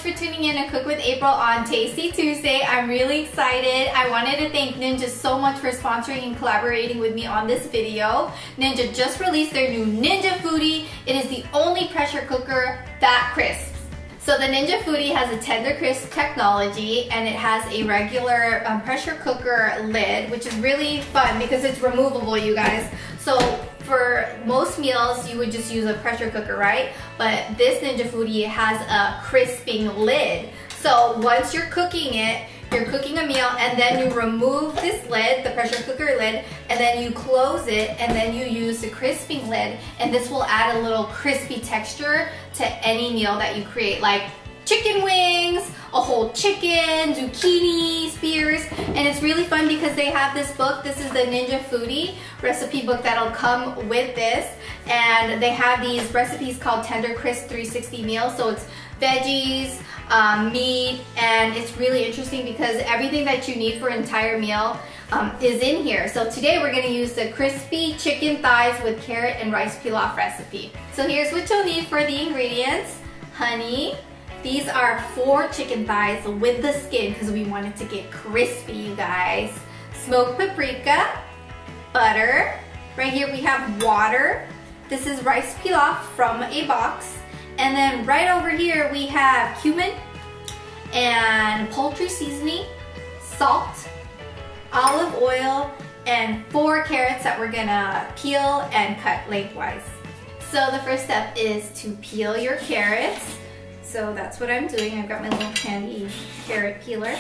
for tuning in to Cook with April on Tasty Tuesday. I'm really excited. I wanted to thank Ninja so much for sponsoring and collaborating with me on this video. Ninja just released their new Ninja Foodi. It is the only pressure cooker that crisps. So the Ninja Foodi has a tender crisp technology, and it has a regular pressure cooker lid, which is really fun because it's removable, you guys. So for most meals, you would just use a pressure cooker, right? But this Ninja Foodi has a crisping lid. So once you're cooking it, you're cooking a meal, and then you remove this lid, the pressure cooker lid, and then you close it, and then you use the crisping lid, and this will add a little crispy texture to any meal that you create, like chicken wings, a whole chicken, zucchini spears. And it's really fun because they have this book. This is the Ninja Foodi recipe book that'll come with this, and they have these recipes called Tender Crisp 360 meals. So it's veggies, meat, and it's really interesting because everything that you need for an entire meal is in here. So today we're gonna use the crispy chicken thighs with carrot and rice pilaf recipe. So here's what you'll need for the ingredients. Honey. These are 4 chicken thighs with the skin because we want it to get crispy, you guys. Smoked paprika, butter. Right here we have water. This is rice pilaf from a box. And then right over here we have cumin and poultry seasoning, salt, olive oil, and 4 carrots that we're gonna peel and cut lengthwise. So the first step is to peel your carrots. So that's what I'm doing. I've got my little handy carrot peeler.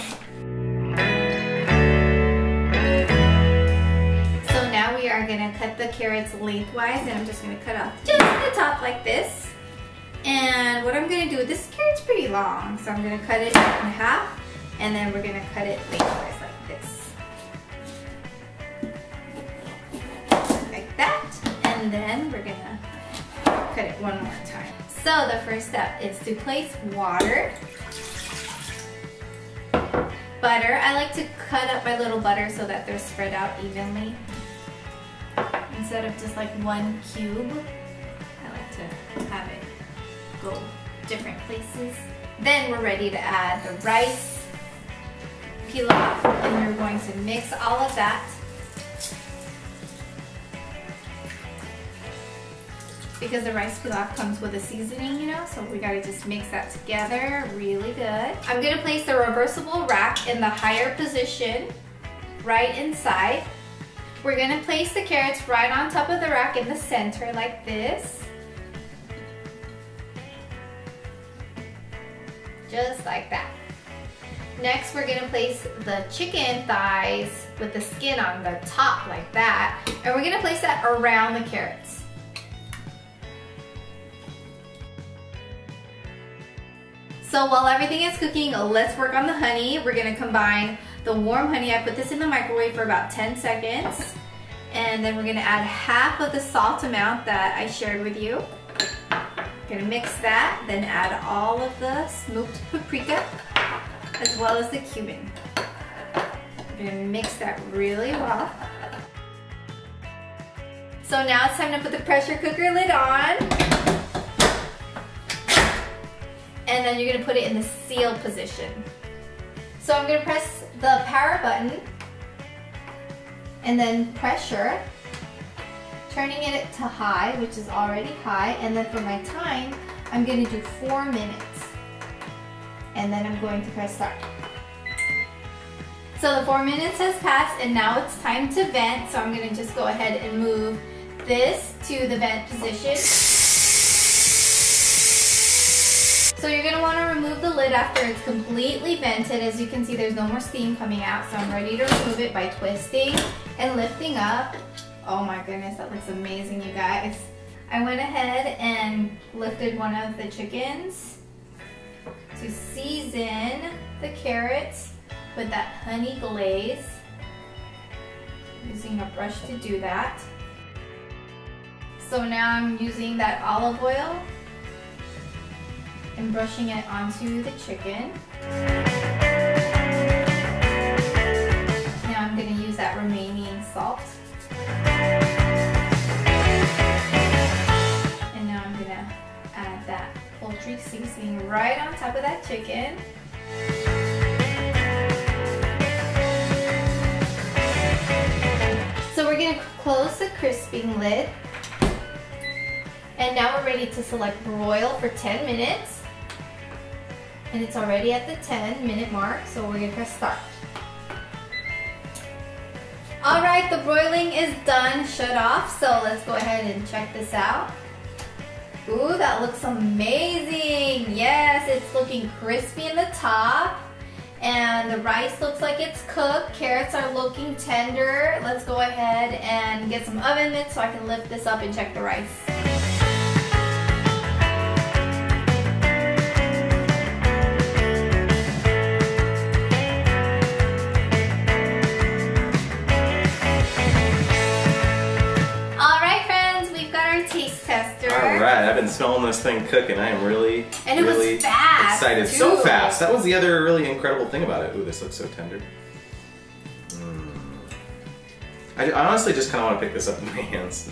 So now we are gonna cut the carrots lengthwise, and I'm just gonna cut off just the top like this. And what I'm gonna do, this carrot's pretty long, so I'm gonna cut it in half, and then we're gonna cut it lengthwise like this. Like that, and then we're gonna cut it one more time. So the first step is to place water, butter. I like to cut up my little butter so that they're spread out evenly instead of just like one cube. I like to have it go different places. Then we're ready to add the rice pilaf, and you're going to mix all of that. Because the rice pilaf comes with a seasoning, you know, so we gotta just mix that together really good. I'm gonna place the reversible rack in the higher position, right inside. We're gonna place the carrots right on top of the rack in the center like this. Just like that. Next, we're gonna place the chicken thighs with the skin on the top like that, and we're gonna place that around the carrots. So while everything is cooking, let's work on the honey. We're gonna combine the warm honey. I put this in the microwave for about 10 seconds. And then we're gonna add half of the salt amount that I shared with you. Gonna mix that, then add all of the smoked paprika, as well as the cumin. We're gonna mix that really well. So now it's time to put the pressure cooker lid on. And then you're gonna put it in the sealed position. So I'm gonna press the power button and then pressure, turning it to high, which is already high. And then for my time, I'm gonna do 4 minutes. And then I'm going to press start. So the 4 minutes has passed, and now it's time to vent. So I'm gonna just go ahead and move this to the vent position. So you're gonna wanna remove the lid after it's completely vented. As you can see, there's no more steam coming out, so I'm ready to remove it by twisting and lifting up. Oh my goodness, that looks amazing, you guys. I went ahead and lifted one of the chickens to season the carrots with that honey glaze. I'm using a brush to do that. So now I'm using that olive oil and brushing it onto the chicken. Now I'm going to use that remaining salt. And now I'm going to add that poultry poultry seasoning right on top of that chicken. So we're gonna close the crisping lid. And now we're ready to select broil for 10 minutes. And it's already at the 10-minute mark, so we're gonna press start. All right, the broiling is done, shut off. So let's go ahead and check this out. Ooh, that looks amazing. Yes, it's looking crispy in the top. And the rice looks like it's cooked. Carrots are looking tender. Let's go ahead and get some oven mitts so I can lift this up and check the rice. Alright, I've been smelling this thing cooking. I am really excited. Too. So fast. That was the other really incredible thing about it. Ooh, this looks so tender. I honestly just kind of want to pick this up in my hands.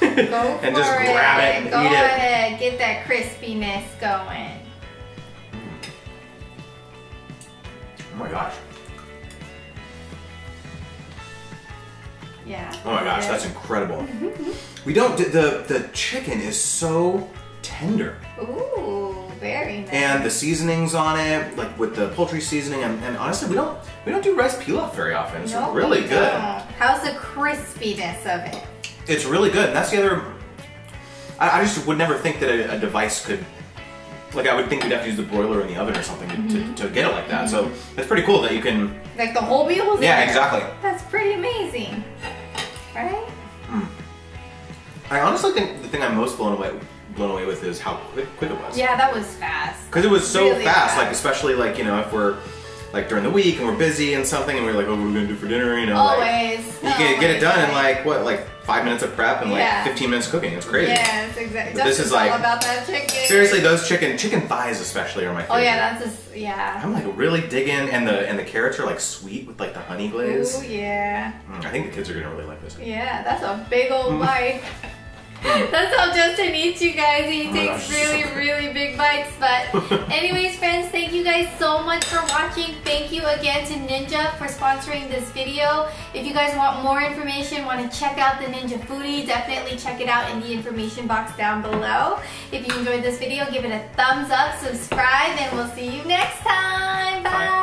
And just grab it and eat it. Go ahead, get that crispiness going. Oh my gosh. Yeah. Oh my gosh, that's incredible. We don't, the chicken is so tender. Ooh, very nice. And the seasonings on it, like with the poultry seasoning, and honestly, we don't do rice pilaf very often. It's really good. How's the crispiness of it? It's really good, and that's the other. I just would never think that a device could. Like, I would think we'd have to use the broiler in the oven or something to get it like that. So it's pretty cool that you can. Like the whole meal was in there. Exactly. That's pretty amazing, right? I honestly think the thing I'm most blown away with is how quick it was. Yeah, that was fast. Because it was so really fast. Like, especially like, you know, if we're like during the week and we're busy and something and we're like, oh, what are we gonna do for dinner? You know, always. Like, you can get it done in like what, like 5 minutes of prep and like 15 minutes cooking. It's crazy. Yes, exactly. But this is like all about that chicken. Seriously, those chicken thighs especially are my favorite. Oh yeah, that's just I'm like really digging, and the carrots are like sweet with like the honey glaze. Ooh yeah. I think the kids are gonna really like this. Yeah, that's a big old bite. That's how Justin eats, you guys. He takes really big bites. But anyways, friends, thank you guys so much for watching. Thank you again to Ninja for sponsoring this video. If you guys want more information, want to check out the Ninja Foodi, definitely check it out in the information box down below. If you enjoyed this video, give it a thumbs up, subscribe, and we'll see you next time. Bye.